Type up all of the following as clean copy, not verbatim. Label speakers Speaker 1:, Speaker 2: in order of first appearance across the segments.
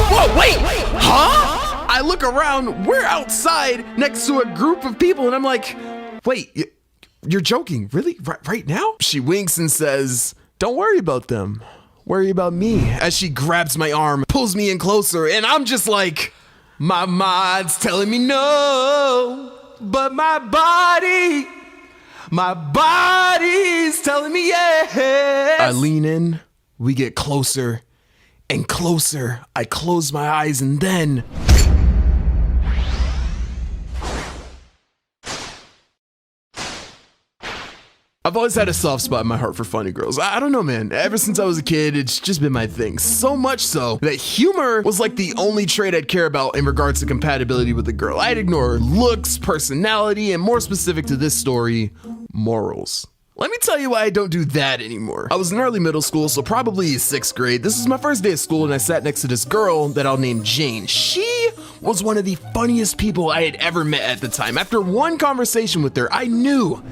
Speaker 1: whoa, wait, huh? I look around, we're outside next to a group of people, and I'm like, wait, you're joking, really? Right now? She winks and says, don't worry about them. Worry about me. As she grabs my arm, pulls me in closer, and I'm just like, my mind's telling me no, but my body's telling me yes. I lean in, we get closer and closer. I close my eyes, and then I've always had a soft spot in my heart for funny girls. I don't know, man. Ever since I was a kid, it's just been my thing. So much so that humor was like the only trait I'd care about in regards to compatibility with a girl. I'd ignore looks, personality, and more specific to this story, morals. Let me tell you why I don't do that anymore. I was in early middle school, so probably 6th grade. This was my first day of school, and I sat next to this girl that I'll name Jane. She was one of the funniest people I had ever met at the time. After one conversation with her, I knew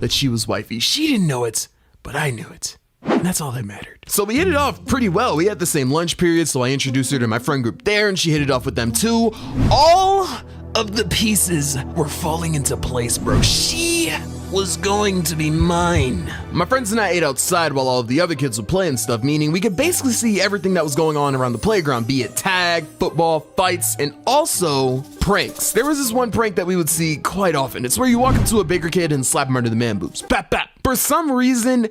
Speaker 1: that she was wifey. She didn't know it, but I knew it. And that's all that mattered. So we hit it off pretty well. We had the same lunch period, so I introduced her to my friend group there, and she hit it off with them too. All of the pieces were falling into place, bro. She was going to be mine. My friends and I ate outside while all of the other kids would play and stuff, meaning we could basically see everything that was going on around the playground, be it tag, football, fights, and also pranks. There was this one prank that we would see quite often. It's where you walk up to a bigger kid and slap him under the man boobs. Bap, bap. For some reason,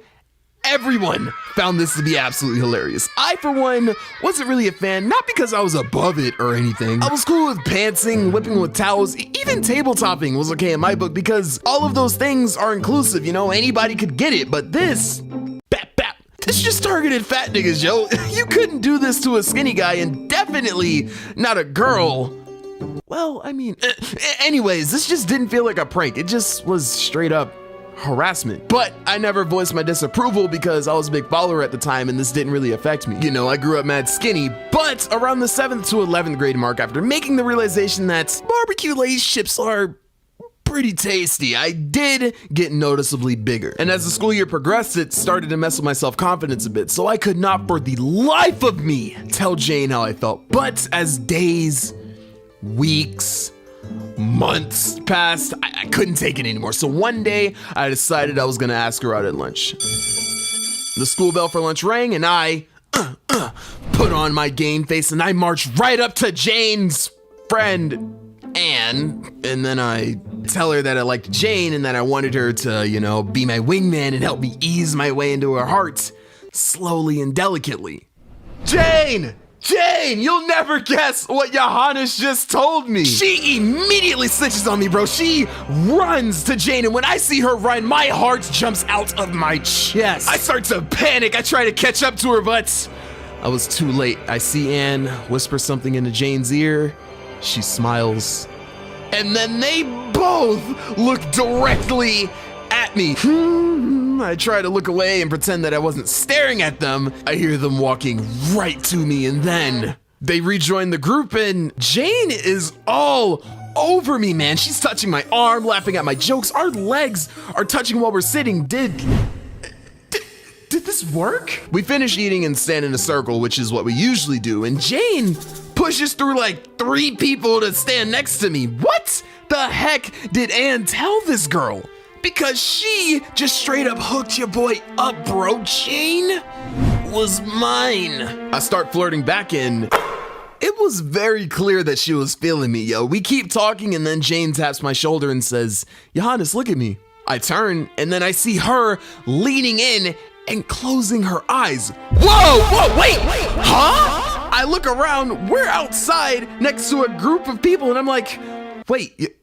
Speaker 1: everyone found this to be absolutely hilarious. I, for one, wasn't really a fan, not because I was above it or anything. I was cool with pantsing, whipping with towels, even tabletopping was okay in my book because all of those things are inclusive, you know, anybody could get it, but this, bap, bap, this just targeted fat niggas, yo. You couldn't do this to a skinny guy and definitely not a girl. Well, I mean, anyways, this just didn't feel like a prank. It just was straight up harassment. But I never voiced my disapproval because I was a big follower at the time and this didn't really affect me. You know, I grew up mad skinny, but around the 7th to 11th grade mark, after making the realization that barbecue Lay's chips are pretty tasty, I did get noticeably bigger. And as the school year progressed, it started to mess with my self-confidence a bit, so I could not for the life of me tell Jane how I felt. But as days, weeks, months passed, I couldn't take it anymore. So one day, I decided I was gonna ask her out at lunch. The school bell for lunch rang, and I put on my game face, and I marched right up to Jane's friend, Anne, and then I tell her that I liked Jane and that I wanted her to, you know, be my wingman and help me ease my way into her heart, slowly and delicately. Jane! Jane, you'll never guess what Johannes just told me. She immediately snitches on me, bro. She runs to Jane, and when I see her run, my heart jumps out of my chest. I start to panic. I try to catch up to her, but I was too late. I see Anne whisper something into Jane's ear. She smiles, and then they both look directly at me. I try to look away and pretend that I wasn't staring at them. I hear them walking right to me, and then they rejoin the group, and Jane is all over me, man. She's touching my arm, laughing at my jokes. Our legs are touching while we're sitting. Did this work? We finish eating and stand in a circle, which is what we usually do, and Jane pushes through like 3 people to stand next to me. What the heck did Anne tell this girl? Because she just straight up hooked your boy up, bro. Jane was mine. I start flirting back, and it was very clear that she was feeling me, yo. We keep talking, and then Jane taps my shoulder and says, Johannes, look at me. I turn, and then I see her leaning in and closing her eyes. Whoa, wait, huh? I look around, we're outside next to a group of people, and I'm like, wait,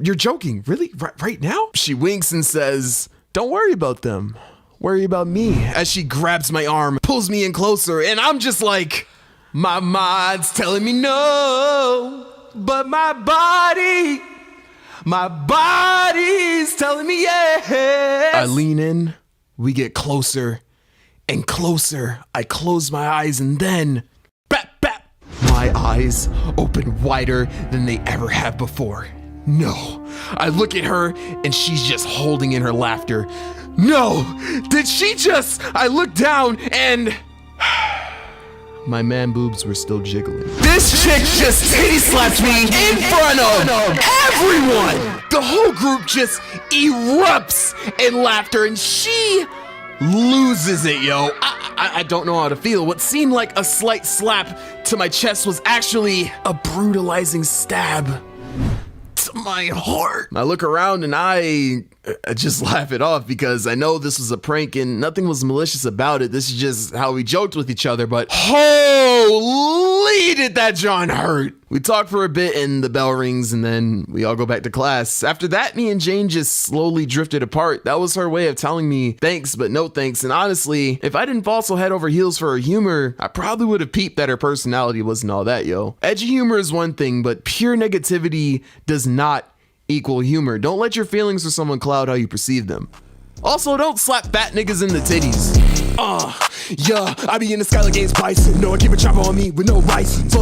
Speaker 1: you're joking, really? Right now? She winks and says, don't worry about them. Worry about me. As she grabs my arm, pulls me in closer, and I'm just like, my mind's telling me no, but my body's telling me yes. I lean in, we get closer and closer. I close my eyes, and then, bap, bap. My eyes open wider than they ever have before. No, I look at her and she's just holding in her laughter. No, did she just? I look down and my man boobs were still jiggling. This chick just titty slapped me in front of everyone! The whole group just erupts in laughter and she loses it, yo. I don't know how to feel. What seemed like a slight slap to my chest was actually a brutalizing stab to my heart. I look around and I just laugh it off because I know this was a prank and nothing was malicious about it. This is just how we joked with each other, but holy did that John hurt. We talk for a bit and the bell rings and then we all go back to class. After that, me and Jane just slowly drifted apart. That was her way of telling me thanks, but no thanks. And honestly, if I didn't fall so head over heels for her humor, I probably would have peeped that her personality wasn't all that, yo. Edgy humor is one thing, but pure negativity does not equal humor. Don't let your feelings for someone cloud how you perceive them. Also, don't slap fat niggas in the titties.
Speaker 2: Yeah, I be in the sky like Games Bison. No, I keep a chopper on me with no license.